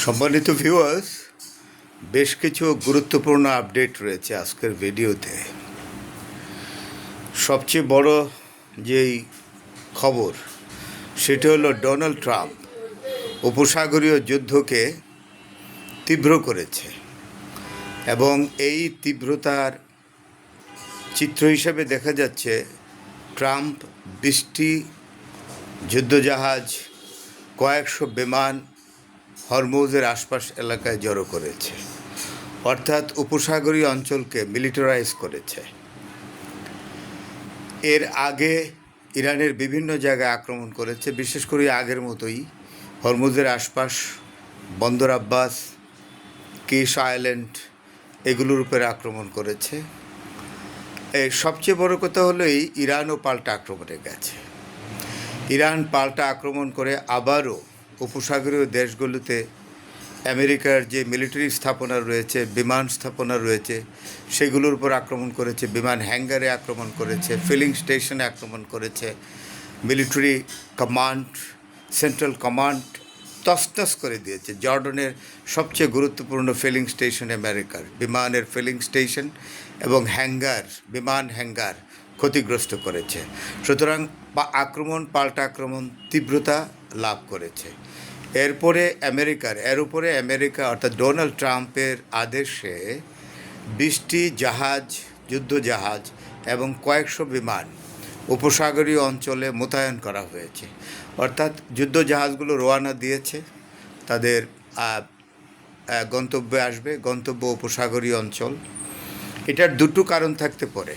সম্মানিত ভিউয়ার্স, বেশ কিছু গুরুত্বপূর্ণ আপডেট রয়েছে আজকের ভিডিওতে। সবচেয়ে বড় যেই খবর সেটা হলো ডোনাল্ড ট্রাম্প উপসাগরীয় যুদ্ধকে তীব্র করেছে এবং এই তীব্রতার চিত্র হিসেবে দেখা যাচ্ছে ট্রাম্প 20টি যুদ্ধজাহাজ, কয়েকশো বিমান হরমুজের আশপাশ এলাকায় জড়ো করেছে, অর্থাৎ উপসাগরীয় অঞ্চলকে মিলিটারাইজ করেছে। এর আগে ইরানের বিভিন্ন জায়গায় আক্রমণ করেছে, বিশেষ করে আগের মতোই হরমুজের আশপাশ, বন্দর আব্বাস, কিস আইল্যান্ড এগুলোর উপরে আক্রমণ করেছে। এই সবচেয়ে বড় কথা হলো ইরানও পাল্টা আক্রমণে গেছে। ইরান পাল্টা আক্রমণ করে আবারও উপসাগরীয় দেশগুলোতে আমেরিকার যে মিলিটারি স্থাপনা রয়েছে, বিমান স্থাপনা রয়েছে, সেগুলোর উপর আক্রমণ করেছে, বিমান হ্যাঙ্গারে আক্রমণ করেছে, ফিলিং স্টেশনে আক্রমণ করেছে। মিলিটারি কমান্ড, সেন্ট্রাল কমান্ড তছনছ করে দিয়েছে। জর্ডনের সবচেয়ে গুরুত্বপূর্ণ ফিলিং স্টেশন আমেরিকার বিমানের ফিলিং স্টেশন এবং হ্যাঙ্গার, বিমান হ্যাঙ্গার ক্ষতিগ্রস্ত করেছে। সুতরাং পাল্টা আক্রমণ তীব্রতা লাভ করেছে। এর উপরে আমেরিকা অর্থাৎ ডোনাল্ড ট্রাম্পের আদেশে 20টি জাহাজ, যুদ্ধজাহাজ এবং কয়েকশো বিমান উপসাগরীয় অঞ্চলে মোতায়েন করা হয়েছে। অর্থাৎ যুদ্ধজাহাজগুলো রওনা দিয়েছে, তাদের গন্তব্যে আসবে, গন্তব্য উপসাগরীয় অঞ্চল। এটার দুটো কারণ থাকতে পারে।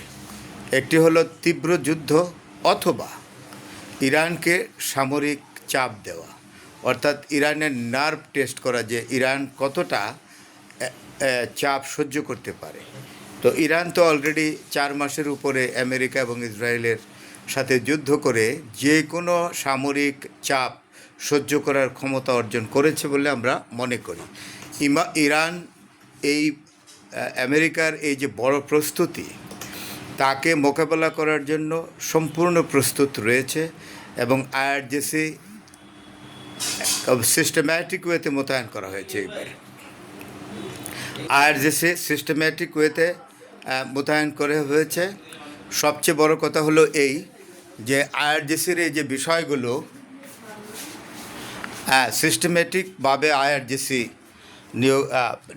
একটি হলো তীব্র যুদ্ধ অথবা ইরানকে সামরিক চাপ দেওয়া, অর্থাৎ ইরানের নার্ভ টেস্ট করা যে ইরান কতটা চাপ সহ্য করতে পারে। তো ইরান তো অলরেডি 4 মাসের উপরে আমেরিকা এবং ইসরায়েলের সাথে যুদ্ধ করে যে কোনো সামরিক চাপ সহ্য করার ক্ষমতা অর্জন করেছে বলে আমরা মনে করি। ইরান এই আমেরিকার এই যে বড় প্রস্তুতি, তাকে মোকাবেলা করার জন্য সম্পূর্ণ প্রস্তুত রয়েছে এবং আইআরজিসি সিস্টেম্যাটিক ওয়েতে মোতায়েন করা হয়েছে। এবার আইআরজিসি সিস্টেম্যাটিক ওয়েতে মোতায়েন করা হয়েছে। সবচেয়ে বড় কথা হলো এই যে আইআরজিসির এই যে বিষয়গুলো সিস্টেম্যাটিকভাবে আইআরজিসি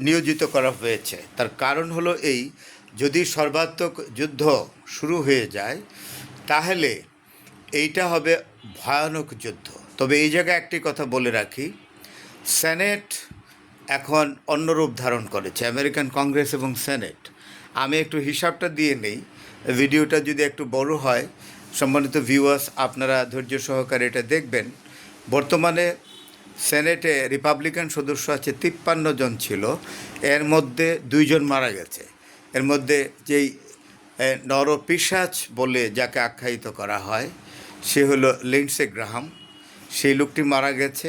নিয়োজিত করা হয়েছে। তার কারণ হলো এই, যদি সর্বাত্মক যুদ্ধ শুরু হয়ে যায় তাহলে এইটা হবে ভয়ানক যুদ্ধ। তবে এই জায়গায় একটি কথা বলে রাখি, সেনেট এখন অন্য রূপ ধারণ করেছে, আমেরিকান কংগ্রেস এবং সেনেট। আমি একটু হিসাবটা দিয়ে নেই, ভিডিওটা যদি একটু বড় হয়, সম্মানিত ভিউয়ার্স আপনারা ধৈর্য সহকারে এটা দেখবেন। বর্তমানে সেনেটে রিপাবলিকান সদস্য আছে 53 জন ছিল, এর মধ্যে 2 জন মারা গেছে। এর মধ্যে যেই নরপিশাচ বলে যাকে আখ্যায়িত করা হয় সে হলো লিন্ডসে গ্রাহাম, সেই লোকটি মারা গেছে।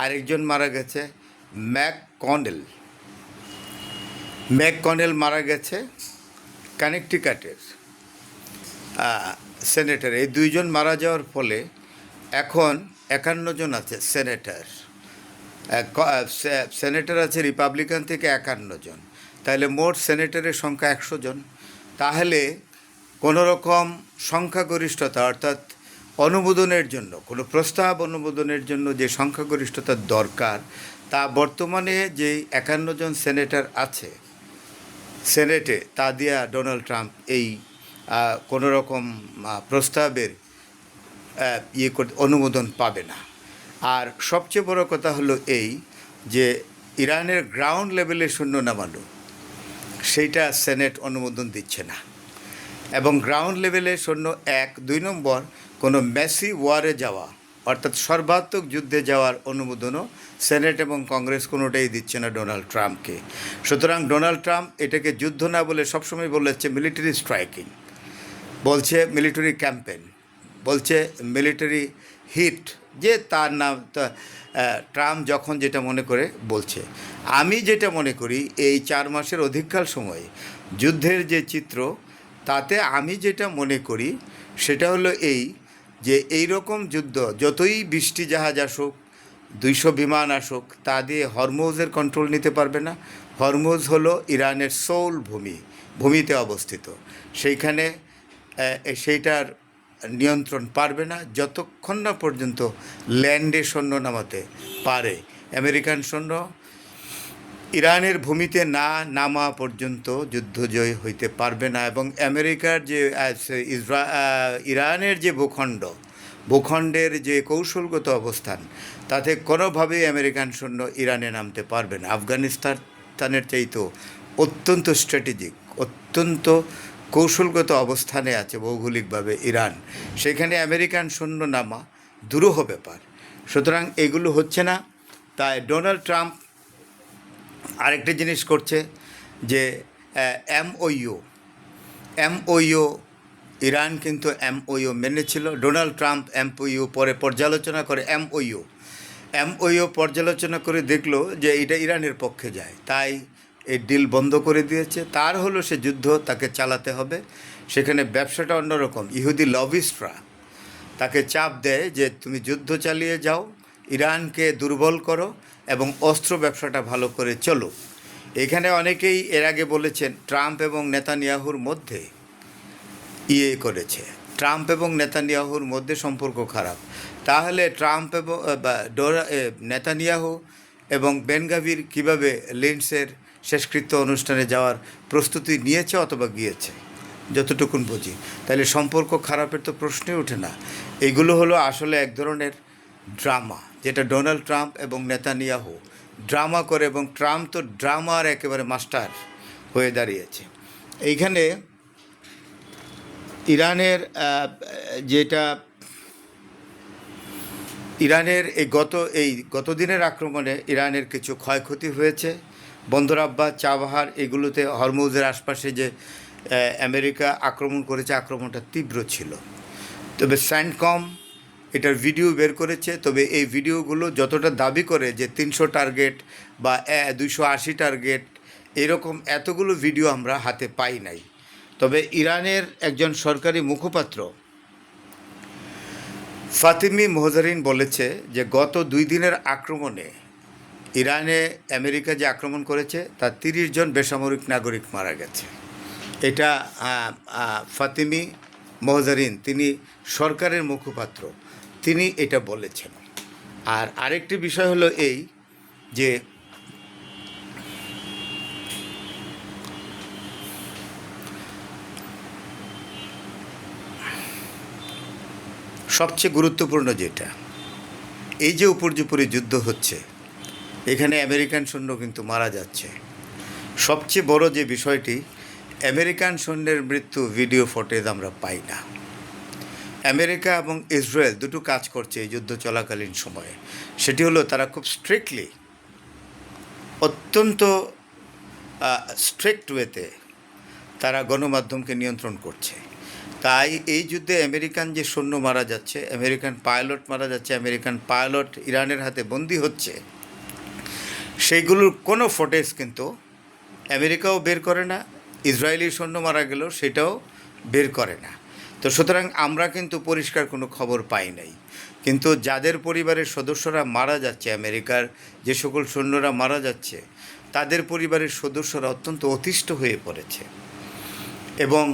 আরেকজন মারা গেছে ম্যাককনেল মারা গেছে, কানেকটিকাটের সেনেটার। এই 2 জন মারা যাওয়ার ফলে এখন 51 জন আছে সেনেটার আছে রিপাবলিকান থেকে 51 জন। তাহলে মোট সেনেটারের সংখ্যা 100 জন। তাহলে কোনো রকম সংখ্যাগরিষ্ঠতা অর্থাৎ অনুমোদনের জন্য, কোনো প্রস্তাব অনুমোদনের জন্য যে সংখ্যাগরিষ্ঠতার দরকার, তা বর্তমানে যে 51 জন সেনেটার আছে সেনেটে, তা দিয়া ডোনাল্ড ট্রাম্প এই কোনো রকম প্রস্তাবের অনুমোদন পাবে না। আর সবচেয়ে বড় কথা হলো এই যে ইরানের গ্রাউন্ড লেভেলে সৈন্য নামানো, সেইটা সেনেট অনুমোদন দিচ্ছে না। এবং গ্রাউন্ড লেভেলে সৈন্য 1, 2 নম্বর কোনো ম্যাসি ওয়ারে যাওয়া অর্থাৎ সর্বাত্মক যুদ্ধে যাওয়ার অনুমোদনও সেনেট এবং কংগ্রেস কোনোটাই দিচ্ছে না ডোনাল্ড ট্রাম্পকে। সুতরাং ডোনাল্ড ট্রাম্প এটাকে যুদ্ধ না বলে সবসময় বলেছে মিলিটারি স্ট্রাইকিং, বলছে মিলিটারি ক্যাম্পেন, বলছে মিলিটারি হিট, যে তার নাম ট্রাম্প যখন যেটা মনে করে বলছে। আমি যেটা মনে করি এই 4 মাসের অধিককাল সময়ে যুদ্ধের যে চিত্র, তাতে আমি যেটা মনে করি সেটা হলো এই যে এই রকম যুদ্ধ যতই 20টি জাহাজ আসুক, 200 বিমান আসুক, তা দিয়ে হরমুজের কন্ট্রোল নিতে পারবে না। হরমুজ হলো ইরানের সোল ভূমিতে অবস্থিত। সেইখানে সেইটার নিয়ন্ত্রণ পারবে না যতক্ষণ না পর্যন্ত ল্যান্ডে সৈন্য নামাতে পারে। আমেরিকান সৈন্য ইরানের ভূমিতে না নামা পর্যন্ত যুদ্ধজয় হইতে পারবে না। এবং আমেরিকার যে ইরানের যে ভূখণ্ডের যে কৌশলগত অবস্থান, তাতে কোনোভাবেই আমেরিকান সৈন্য ইরানে নামতে পারবে না। আফগানিস্তানের চাইতেও অত্যন্ত স্ট্র্যাটেজিক, অত্যন্ত কৌশলগত অবস্থানে আছে ভৌগোলিকভাবে ইরান। সেখানে আমেরিকান সৈন্য নামা দুরূহ ব্যাপার। সুতরাং এগুলো হচ্ছে না। তাই ডোনাল্ড ট্রাম্প আরেকটা জিনিস করছে যে এমওইউ ইরান কিন্তু এমওইউ মেনেছিল। ডোনাল্ড ট্রাম্প এমওইউ পরে পর্যালোচনা করে এমওইউ পর্যালোচনা করে দেখলো যে এটা ইরানের পক্ষে যায়, তাই এই ডিল বন্ধ করে দিয়েছে। তার হলো সে যুদ্ধ তাকে চালাতে হবে। সেখানে ব্যবসাটা অন্যরকম। ইহুদি লবিস্টরা তাকে চাপ দেয় যে তুমি যুদ্ধ চালিয়ে যাও, ইরানকে দুর্বল করো এবং অস্ত্র ব্যবসাটা ভালো করে চলো। এখানে অনেকেই এর আগে বলেছেন ট্রাম্প এবং নেতানিয়াহুর মধ্যে ট্রাম্প এবং নেতানিয়াহুর মধ্যে সম্পর্ক খারাপ। তাহলে ট্রাম্প এবং নেতানিয়াহু এবং বেন গাভির কীভাবে লিন্ডসের শেষকৃত্য অনুষ্ঠানে যাওয়ার প্রস্তুতি নিয়েছে অথবা গিয়েছে, যতটুকুন বুঝি। তাহলে সম্পর্ক খারাপের তো প্রশ্নই ওঠে না। এগুলো হলো আসলে এক ধরনের ড্রামা, যেটা ডোনাল্ড ট্রাম্প এবং নেতানিয়াহু ড্রামা করে, এবং ট্রাম্প তো ড্রামার একেবারে মাস্টার হয়ে দাঁড়িয়েছে। এইখানে ইরানের গত দিনের আক্রমণে ইরানের কিছু ক্ষয়ক্ষতি হয়েছে। বন্দর আব্বাস, চাবাহার, এগুলোতে হরমুজের আশপাশে যে আমেরিকা আক্রমণ করেছে, আক্রমণটা তীব্র ছিল। তবে স্যান্ডকম এটার ভিডিও বের করেছে। তবে এই ভিডিওগুলো যতটা দাবি করে যে 300 টার্গেট বা 280 টার্গেট, এরকম এতগুলো ভিডিও আমরা হাতে পাই নাই। তবে ইরানের একজন সরকারি মুখপাত্র ফাতিমি মোহজারিন বলেছে যে গত 2 দিনের আক্রমণে ইরানে আমেরিকা যে আক্রমণ করেছে তার 30 জন বেসামরিক নাগরিক মারা গেছে। এটা ফাতিমি মোহজারিন, তিনি সরকারের মুখপাত্র, তিনি এটা বলেছেন। আর আরেকটি বিষয় হলো এই যে সবচেয়ে গুরুত্বপূর্ণ যেটা, এই যে উপর্যুপরি যুদ্ধ হচ্ছে, এখানে আমেরিকান সৈন্য কিন্তু মারা যাচ্ছে। সবচেয়ে বড় যে বিষয়টি, আমেরিকান সৈন্যের মৃত্যু ভিডিও ফুটেজ আমরা পাই না। আমেরিকা এবং ইসরায়েল দুটো কাজ করছে এই যুদ্ধ চলাকালীন সময়ে। সেটি হলো তারা খুব স্ট্রিক্টলি, অত্যন্ত স্ট্রিক্ট ওয়েতে তারা গণমাধ্যমকে নিয়ন্ত্রণ করছে। তাই এই যুদ্ধে আমেরিকান যে সৈন্য মারা যাচ্ছে, আমেরিকান পাইলট মারা যাচ্ছে, আমেরিকান পাইলট ইরানের হাতে বন্দী হচ্ছে, সেইগুলোর কোনো ফুটেজ কিন্তু আমেরিকাও বের করে না। ইসরায়েলি সৈন্য মারা গেলেও সেটাও বের করে না। তো সুতরাং আমরা কিন্তু পরিষ্কার কোনো খবর পাই নাই। কিন্তু যাদের পরিবারের সদস্যরা মারা যাচ্ছে, আমেরিকার যে সকল সৈন্যরা মারা যাচ্ছে, তাদের পরিবারের সদস্যরা অত্যন্ত অতিষ্ঠ হয়ে পড়েছে। এবং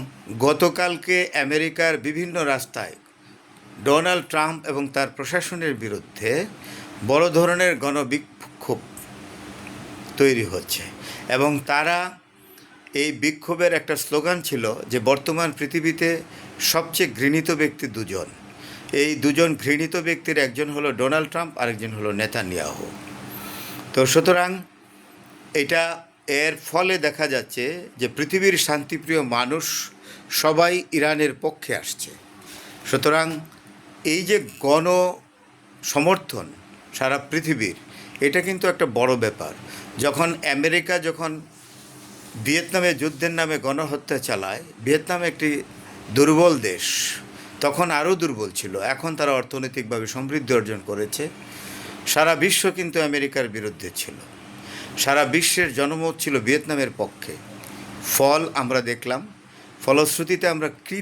গতকালকে আমেরিকার বিভিন্ন রাস্তায় ডোনাল্ড ট্রাম্প এবং তার প্রশাসনের বিরুদ্ধে বড় ধরনের গণবিক্ষোভ তৈরি হচ্ছে। এবং তারা এই বিক্ষোভের একটা স্লোগান ছিল যে বর্তমান পৃথিবীতে সবচেয়ে ঘৃণিত ব্যক্তি দুজন। এই দুজন ঘৃণিত ব্যক্তির একজন হলো ডোনাল্ড ট্রাম্প, আরেকজন হলো নেতানিয়াহু। তো সুতরাং এটা এর ফলে দেখা যাচ্ছে যে পৃথিবীর শান্তিপ্রিয় মানুষ সবাই ইরানের পক্ষে আসছে। সুতরাং এই যে গণ সমর্থন সারা পৃথিবীর, এটা কিন্তু একটা বড় ব্যাপার। যখন আমেরিকা ভিয়েতনামে যুদ্ধের নামে গণহত্যা চালায়, ভিয়েতনাম একটি দুর্বল দেশ, তখন আরও দুর্বল ছিল। এখন তারা অর্থনৈতিকভাবে সমৃদ্ধি অর্জন করেছে। সারা বিশ্ব কিন্তু আমেরিকার বিরুদ্ধে ছিল, সারা বিশ্বের জনমত ছিল ভিয়েতনামের পক্ষে। ফল আমরা দেখলাম। ফলশ্রুতিতে আমরা কী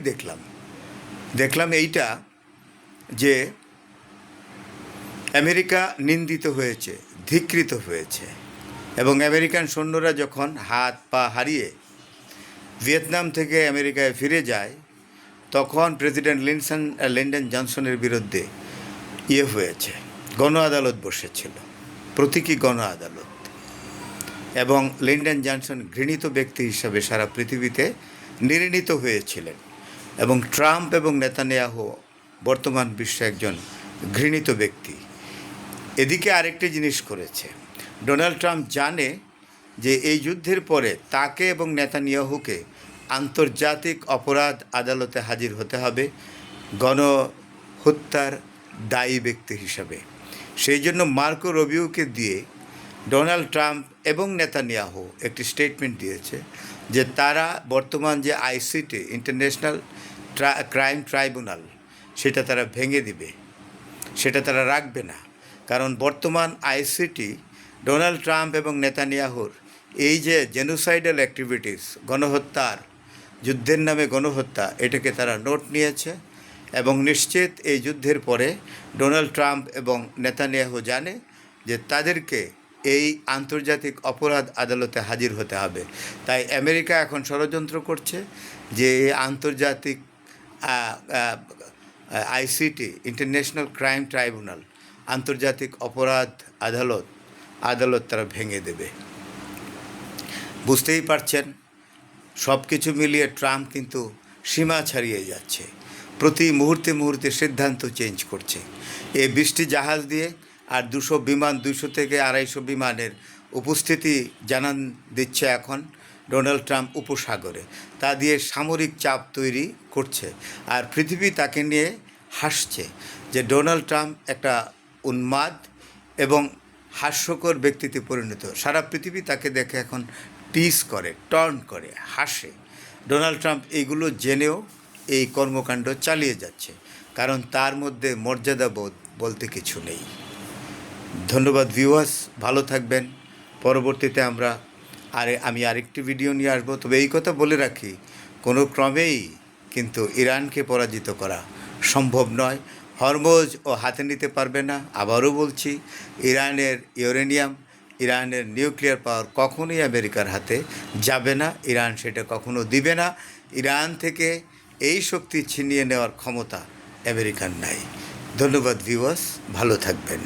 দেখলাম এইটা যে আমেরিকা নিন্দিত হয়েছে, ধিক্কৃত হয়েছে এবং আমেরিকান সৈন্যরা যখন হাত পা হারিয়ে ভিয়েতনাম থেকে আমেরিকায় ফিরে যায় তখন প্রেসিডেন্ট লিন্ডন জনসনের বিরুদ্ধে হয়েছে, গণ আদালত বসেছিল, প্রতীকী গণ আদালত, এবং লিন্ডন জনসন ঘৃণিত ব্যক্তি হিসাবে সারা পৃথিবীতে নির্ণীত হয়েছিলেন এবং ট্রাম্প এবং নেতানিয়াহু বর্তমান বিশ্বে একজন ঘৃণিত ব্যক্তি। এদিকে আরেকটি জিনিস করেছে, ডোনাল্ড ট্রাম্প জানে যে এই যুদ্ধের পরে তাকে এবং নেতানিয়াহুকে আন্তর্জাতিক অপরাধ আদালতে হাজির হতে হবে গণহত্যার দায়ী ব্যক্তি হিসাবে। সেই জন্য মার্কো রুবিওকে দিয়ে ডোনাল্ড ট্রাম্প এবং নেতানিয়াহু একটি স্টেটমেন্ট দিয়েছে যে তারা বর্তমান যে আইসিটি ইন্টারন্যাশনাল ক্রাইম ট্রাইব্যুনাল সেটা তারা ভেঙে দিবে, সেটা তারা রাখবে না। কারণ বর্তমান আইসিটি ডোনাল্ড ট্রাম্প এবং নেতানিয়াহুর এই যে জেনোসাইডাল অ্যাক্টিভিটিস, গণহত্যার, যুদ্ধের নামে গণহত্যা, এটাকে তারা নোট নিয়েছে এবং নিশ্চিত এই যুদ্ধের পরে ডোনাল্ড ট্রাম্প এবং নেতানিয়াহু জানে যে তাদেরকে এই আন্তর্জাতিক অপরাধ আদালতে হাজির হতে হবে। তাই আমেরিকা এখন ষড়যন্ত্র করছে যে এই আন্তর্জাতিক আইসিটি ইন্টারন্যাশনাল ক্রাইম ট্রাইব্যুনাল, আন্তর্জাতিক অপরাধ আদালত তারা ভেঙে দেবে। বুঝতেই পারছেন, সব কিছু মিলিয়ে ট্রাম্প কিন্তু সীমা ছাড়িয়ে যাচ্ছে, প্রতি মুহূর্তে সিদ্ধান্ত চেঞ্জ করছে। এই 20টি জাহাজ দিয়ে আর 200 বিমান, 200 থেকে 250 বিমানের উপস্থিতি জানান দিচ্ছে এখন ডোনাল্ড ট্রাম্প উপসাগরে। তা দিয়ে সামরিক চাপ তৈরি করছে আর পৃথিবী তাকে নিয়ে হাসছে যে ডোনাল্ড ট্রাম্প একটা উন্মাদ এবং হাস্যকর ব্যক্তিতে পরিণত। সারা পৃথিবী তাকে দেখে এখন টিস করে, টর্ন করে, হাসে। ডোনাল্ড ট্রাম্প এইগুলো জেনেও এই কর্মকাণ্ড চালিয়ে যাচ্ছে, কারণ তার মধ্যে মর্যাদাবোধ বলতে কিছু নেই। ধন্যবাদ ভিউয়ার্স, ভালো থাকবেন। পরবর্তীতে আমি আরেকটি ভিডিও নিয়ে আসবো। তবে এই কথা বলে রাখি, কোনো ক্রমেই কিন্তু ইরানকে পরাজিত করা সম্ভব নয়। হরমুজ ও হাতে নিতে পারবে না। আবারও বলছি, ইরানের ইউরেনিয়াম, ইরানের নিউক্লিয়ার পাওয়ার কখনোই আমেরিকার হাতে যাবে না। ইরান সেটা কখনো দিবে না। ইরান থেকে এই শক্তি ছিনিয়ে নেওয়ার ক্ষমতা আমেরিকার নাই। ধন্যবাদ ভিউয়ার্স, ভালো থাকবেন।